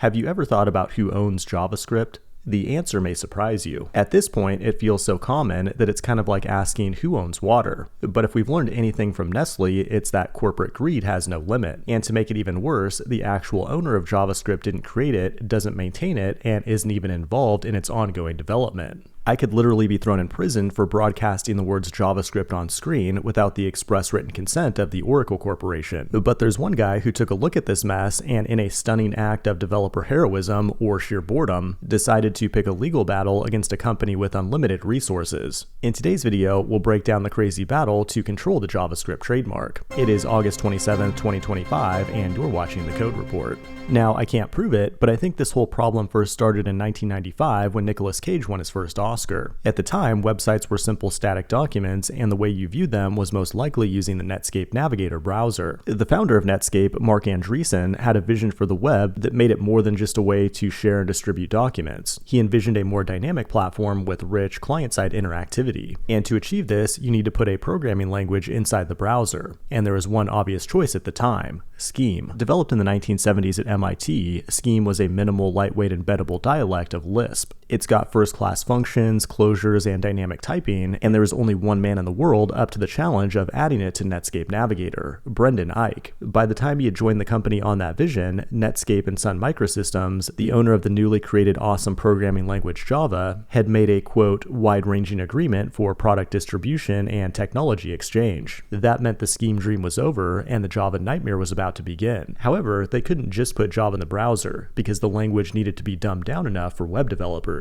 Have you ever thought about who owns JavaScript? The answer may surprise you. At this point, it feels so common that it's kind of like asking who owns water. But if we've learned anything from Nestle, it's that corporate greed has no limit. And to make it even worse, the actual owner of JavaScript didn't create it, doesn't maintain it, and isn't even involved in its ongoing development. I could literally be thrown in prison for broadcasting the words JavaScript on screen without the express written consent of the Oracle Corporation. But there's one guy who took a look at this mess and, in a stunning act of developer heroism or sheer boredom, decided to pick a legal battle against a company with unlimited resources. In today's video, we'll break down the crazy battle to control the JavaScript trademark. It is August 27, 2025, and you're watching the Code Report. Now, I can't prove it, but I think this whole problem first started in 1995 when Nicolas Cage won his first Oscar. At the time, websites were simple static documents, and the way you viewed them was most likely using the Netscape Navigator browser. The founder of Netscape, Mark Andreessen, had a vision for the web that made it more than just a way to share and distribute documents. He envisioned a more dynamic platform with rich client-side interactivity. And to achieve this, you need to put a programming language inside the browser. And there was one obvious choice at the time: Scheme. Developed in the 1970s at MIT, Scheme was a minimal, lightweight, embeddable dialect of Lisp. It's got first-class functions, closures, and dynamic typing, and there is only one man in the world up to the challenge of adding it to Netscape Navigator, Brendan Eich. By the time he had joined the company on that vision, Netscape and Sun Microsystems, the owner of the newly created awesome programming language Java, had made a, quote, wide-ranging agreement for product distribution and technology exchange. That meant the Scheme dream was over, and the Java nightmare was about to begin. However, they couldn't just put Java in the browser, because the language needed to be dumbed down enough for web developers.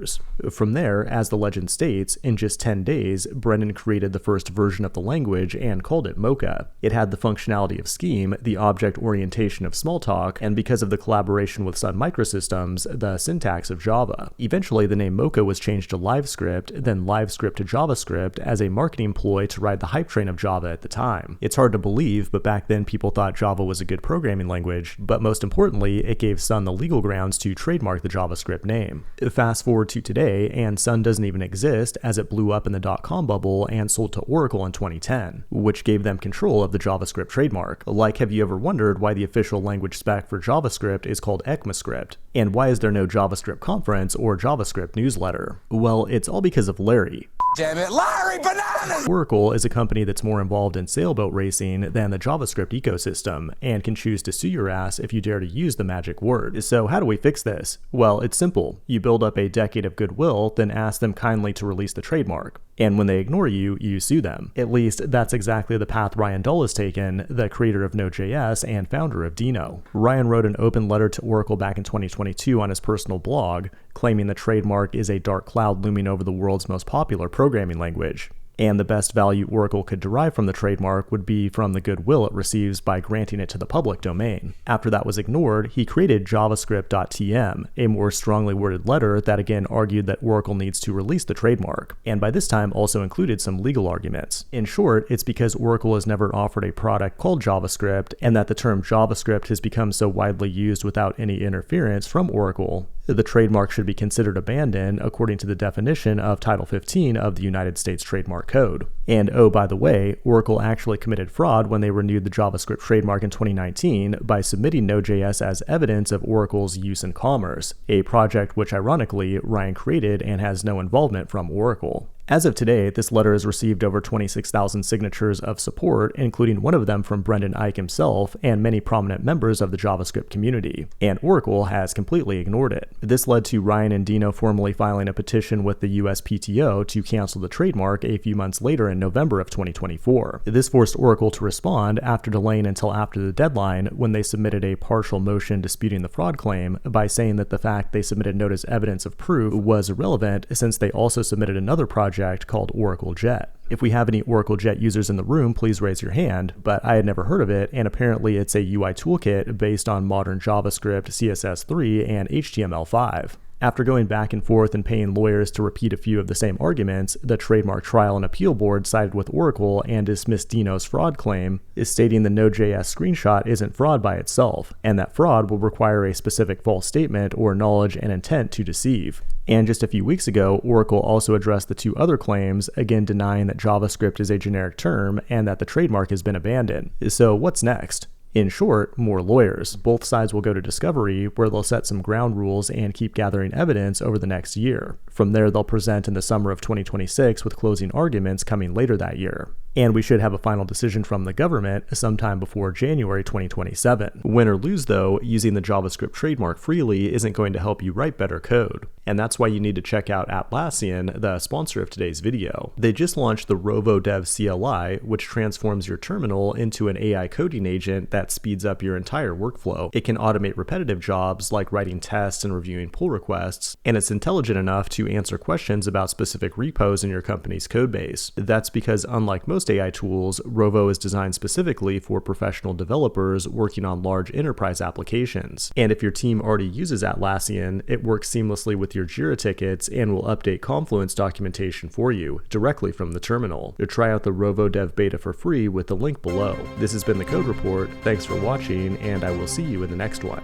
From there, as the legend states, in just 10 days, Brendan created the first version of the language and called it Mocha. It had the functionality of Scheme, the object orientation of Smalltalk, and because of the collaboration with Sun Microsystems, the syntax of Java. Eventually, the name Mocha was changed to LiveScript, then LiveScript to JavaScript as a marketing ploy to ride the hype train of Java at the time. It's hard to believe, but back then people thought Java was a good programming language, but most importantly, it gave Sun the legal grounds to trademark the JavaScript name. Fast forward to today, and Sun doesn't even exist as it blew up in the dot-com bubble and sold to Oracle in 2010, which gave them control of the JavaScript trademark. Like, have you ever wondered why the official language spec for JavaScript is called ECMAScript? And why is there no JavaScript conference or JavaScript newsletter? Well, it's all because of Larry. Damn it, Larry Bananas! Oracle is a company that's more involved in sailboat racing than the JavaScript ecosystem, and can choose to sue your ass if you dare to use the magic word. So how do we fix this? Well, it's simple. You build up a decade of goodwill, then ask them kindly to release the trademark. And when they ignore you, you sue them. At least, that's exactly the path Ryan Dahl has taken, the creator of Node.js and founder of Deno. Ryan wrote an open letter to Oracle back in 2022 on his personal blog, claiming the trademark is a dark cloud looming over the world's most popular programming language. And the best value Oracle could derive from the trademark would be from the goodwill it receives by granting it to the public domain. After that was ignored, he created javascript.tm, a more strongly worded letter that again argued that Oracle needs to release the trademark, and by this time also included some legal arguments. In short, it's because Oracle has never offered a product called JavaScript, and that the term JavaScript has become so widely used without any interference from Oracle, the trademark should be considered abandoned according to the definition of Title 15 of the United States Trademark Code. And oh, by the way, Oracle actually committed fraud when they renewed the JavaScript trademark in 2019 by submitting Node.js as evidence of Oracle's use in commerce, a project which ironically Ryan created and has no involvement from Oracle. As of today, this letter has received over 26,000 signatures of support, including one of them from Brendan Eich himself and many prominent members of the JavaScript community, and Oracle has completely ignored it. This led to Ryan and Deno formally filing a petition with the USPTO to cancel the trademark a few months later in November of 2024. This forced Oracle to respond after delaying until after the deadline, when they submitted a partial motion disputing the fraud claim by saying that the fact they submitted Node as evidence of proof was irrelevant since they also submitted another project called Oracle Jet. If we have any Oracle Jet users in the room, please raise your hand, but I had never heard of it, and apparently it's a UI toolkit based on modern JavaScript, CSS3, and HTML5. After going back and forth and paying lawyers to repeat a few of the same arguments, the Trademark Trial and Appeal Board sided with Oracle and dismissed Deno's fraud claim, stating the Node.js screenshot isn't fraud by itself, and that fraud will require a specific false statement or knowledge and intent to deceive. And just a few weeks ago, Oracle also addressed the two other claims, again denying that JavaScript is a generic term and that the trademark has been abandoned. So what's next? In short, more lawyers. Both sides will go to discovery, where they'll set some ground rules and keep gathering evidence over the next year. From there, they'll present in the summer of 2026 with closing arguments coming later that year. And we should have a final decision from the government sometime before January 2027. Win or lose though, using the JavaScript trademark freely isn't going to help you write better code. And that's why you need to check out Atlassian, the sponsor of today's video. They just launched the Rovo Dev CLI, which transforms your terminal into an AI coding agent that speeds up your entire workflow. It can automate repetitive jobs like writing tests and reviewing pull requests, and it's intelligent enough to answer questions about specific repos in your company's codebase. That's because unlike most AI tools, Rovo is designed specifically for professional developers working on large enterprise applications. And if your team already uses Atlassian, it works seamlessly with your Jira tickets and will update Confluence documentation for you directly from the terminal. Try out the Rovo Dev beta for free with the link below. This has been the Code Report. Thanks for watching, and I will see you in the next one.